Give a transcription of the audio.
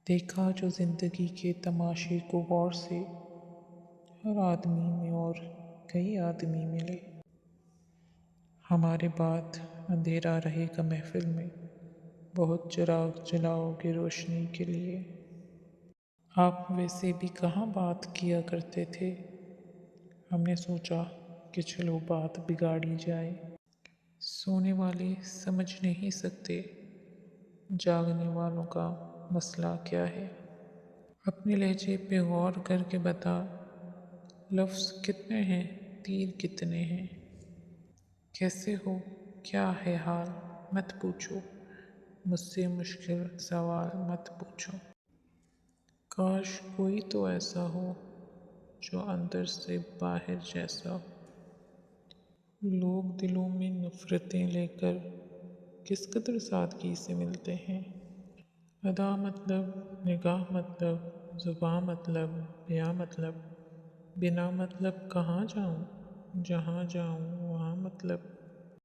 देखा जो जिंदगी के तमाशे को गौर से, हर आदमी में और कई आदमी मिले। हमारे बाद अंधेरा रहेगा महफिल में, बहुत चिराग जलाओगे रोशनी के लिए। आप वैसे भी कहाँ बात किया करते थे। हमने सोचा कि चलो बात बिगाड़ी जाए। सोने वाले समझ नहीं सकते जागने वालों का मसला क्या है। अपने लहजे पे गौर करके बता, लफ्ज़ कितने हैं, तीर कितने हैं। कैसे हो, क्या है हाल, मत पूछो मुझसे मुश्किल सवाल, मत पूछो। काश कोई तो ऐसा हो जो अंदर से बाहर जैसा हो। लोग दिलों में नफ़रतें लेकर किस कदर सादगी से मिलते हैं। अदा मतलब, निगाह मतलब, ज़ुबान मतलब, बयां मतलब, बिना मतलब कहाँ जाऊँ, जहाँ जाऊँ वहाँ मतलब।